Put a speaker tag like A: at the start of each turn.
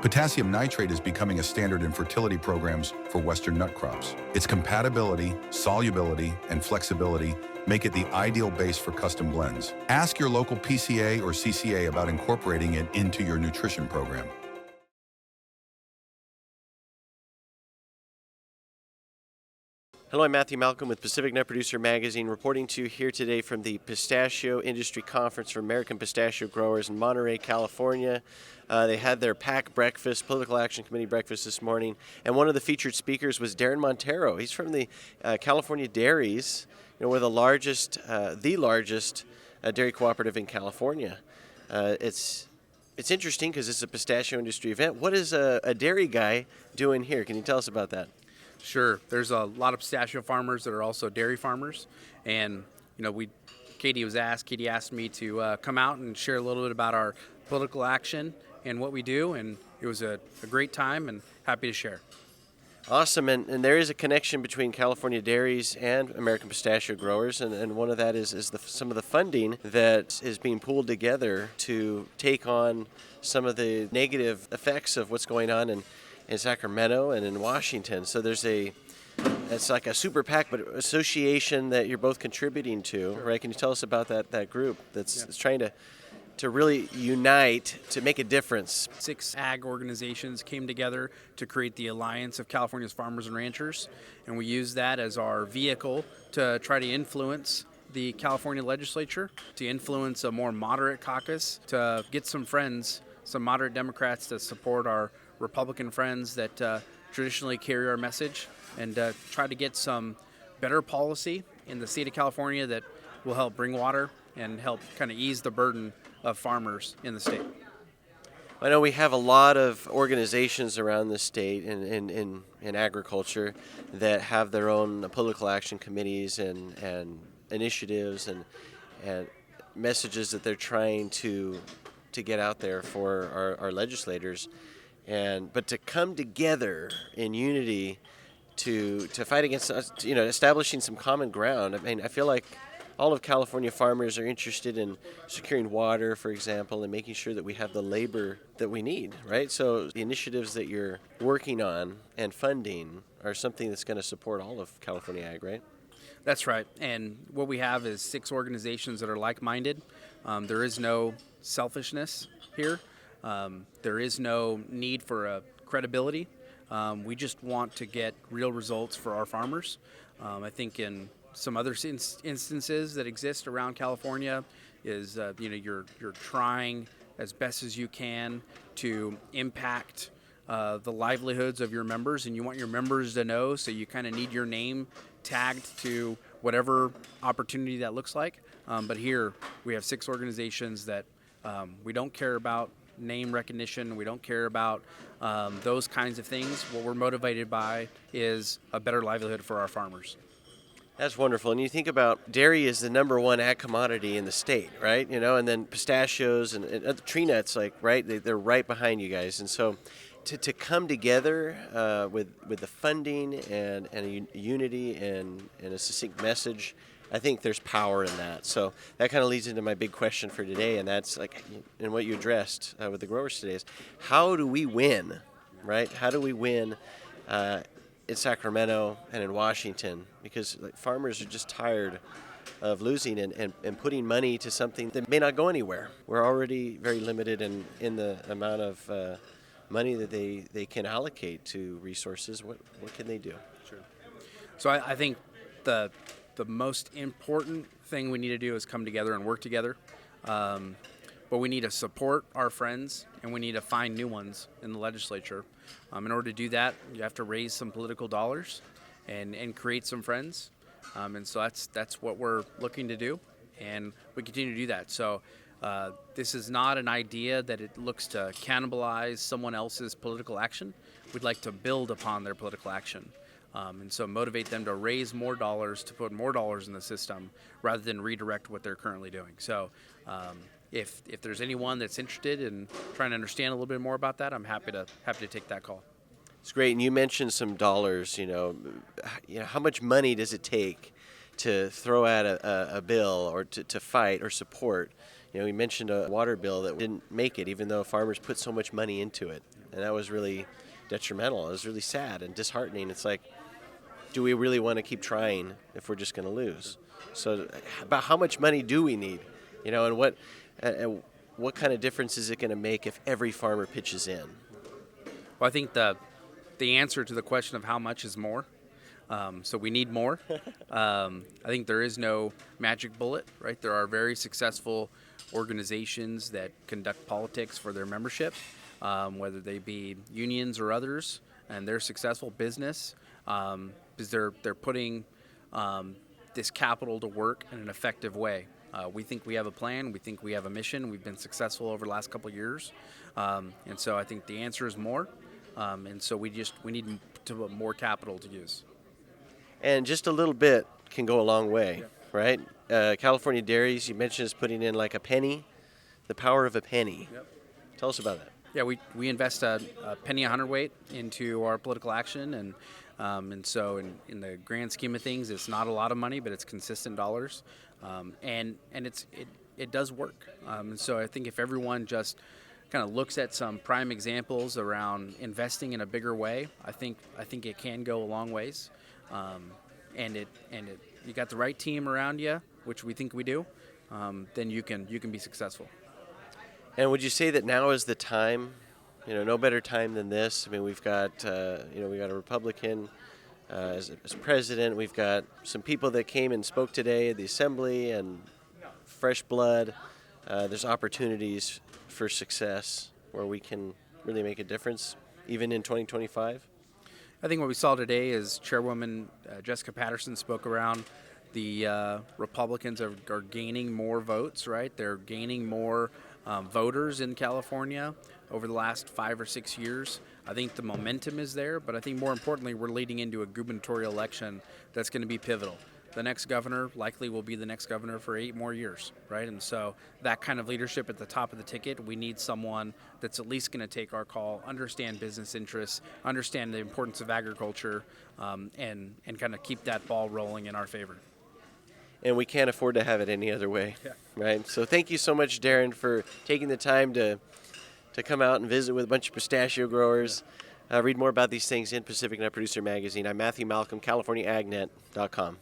A: Potassium nitrate is becoming a standard in fertility programs for Western nut crops. Its compatibility, solubility, and flexibility make it the ideal base for custom blends. Ask your local PCA or CCA about incorporating it into your nutrition program.
B: Hello, I'm Matthew Malcolm with Pacific Nut Producer Magazine, reporting to you here today from the Pistachio Industry Conference for American Pistachio Growers in Monterey, California. They had their PAC breakfast, Political Action Committee breakfast this morning, and one of the featured speakers was Darrin Monteiro. He's from the California Dairies. We're the largest dairy cooperative in California. It's interesting because it's a pistachio industry event. What is a dairy guy doing here? Can you tell us about that?
C: Sure. There's a lot of pistachio farmers that are also dairy farmers, and Katie asked me to come out and share a little bit about our political action and what we do, and it was a great time and happy to share.
B: Awesome, and there is a connection between California Dairies and American Pistachio Growers, and one of that is some of the funding that is being pulled together to take on some of the negative effects of what's going on in Sacramento and in Washington. So it's like a super PAC, but association that you're both contributing to,
C: Sure.
B: right? Can you tell us about that group that's trying to really unite to make a difference?
C: 6 ag organizations came together to create the Alliance of California's Farmers and Ranchers, and we use that as our vehicle to try to influence the California legislature, to influence a more moderate caucus, to get some moderate Democrats to support our Republican friends that traditionally carry our message, and try to get some better policy in the state of California that will help bring water and help kind of ease the burden of farmers in the state.
B: I know we have a lot of organizations around the state in agriculture that have their own political action committees and initiatives and messages that they're trying to get out there for our legislators. But to come together in unity to fight against establishing some common ground. I mean, I feel like all of California farmers are interested in securing water, for example, and making sure that we have the labor that we need, right? So the initiatives that you're working on and funding are something that's going to support all of California ag, right?
C: That's right. And what we have is 6 organizations that are like-minded. There is no selfishness here. There is no need for credibility. We just want to get real results for our farmers. I think in some other instances that exist around California is you're trying as best as you can to impact the livelihoods of your members, and you want your members to know, so you kind of need your name tagged to whatever opportunity that looks like. But here we have 6 organizations that we don't care about name recognition. We don't care about those kinds of things. What we're motivated by is a better livelihood for our farmers.
B: That's wonderful. And you think about dairy is the number one ag commodity in the state, right? And then pistachios and tree nuts, right? They're right behind you guys. And so to come together with the funding and a unity and a succinct message, I think there's power in that. So that kind of leads into my big question for today, and that's and what you addressed with the growers today is, how do we win, right? How do we win in Sacramento and in Washington? Because farmers are just tired of losing and putting money to something that may not go anywhere. We're already very limited in the amount of money that they can allocate to resources. What can they do?
C: Sure. So I think the most important thing we need to do is come together and work together. But we need to support our friends, and we need to find new ones in the legislature. In order to do that, you have to raise some political dollars and create some friends. And so that's what we're looking to do, and we continue to do that. So this is not an idea that it looks to cannibalize someone else's political action. We'd like to build upon their political action. And so motivate them to raise more dollars, to put more dollars in the system, rather than redirect what they're currently doing. So if there's anyone that's interested in trying to understand a little bit more about that, I'm happy to take that call.
B: It's great. And you mentioned some dollars. How much money does it take to throw out a bill or to fight or support? We mentioned a water bill that didn't make it, even though farmers put so much money into it. and that was really detrimental. It was really sad and disheartening. It's like, do we really want to keep trying if we're just going to lose? So, about how much money do we need, and what kind of difference is it going to make if every farmer pitches in?
C: Well, I think the answer to the question of how much is more. So we need more. I think there is no magic bullet, right? There are very successful organizations that conduct politics for their membership, whether they be unions or others, and they're successful business because they're putting this capital to work in an effective way. We think we have a plan. We think we have a mission. We've been successful over the last couple of years, and so I think the answer is more. And so we need to put more capital to use.
B: And just a little bit can go a long way, right? California Dairies, you mentioned, is putting in like a penny, the power of a penny.
C: Yep.
B: Tell us about that.
C: Yeah, we invest a penny a hundredweight into our political action, and so in the grand scheme of things, it's not a lot of money, but it's consistent dollars, and it does work. And so I think if everyone just kind of looks at some prime examples around investing in a bigger way, I think it can go a long ways. And you got the right team around you, which we think we do, then you can be successful.
B: And would you say that now is the time? No better time than this. I mean, we've got we got a Republican as president. We've got some people that came and spoke today at the assembly, and fresh blood. There's opportunities for success where we can really make a difference, even in 2025.
C: I think what we saw today is Chairwoman Jessica Patterson spoke around the Republicans are gaining more votes, right? They're gaining more voters in California over the last 5 or 6 years. I think the momentum is there, but I think more importantly, we're leading into a gubernatorial election that's going to be pivotal. The next governor likely will be the next governor for 8 more years, right? And so that kind of leadership at the top of the ticket, we need someone that's at least going to take our call, understand business interests, understand the importance of agriculture, and kind of keep that ball rolling in our favor.
B: And we can't afford to have it any other way, right? So thank you so much, Darrin, for taking the time to come out and visit with a bunch of pistachio growers. Read more about these things in Pacific Nut Producer Magazine. I'm Matthew Malcolm, CaliforniaAgNet.com.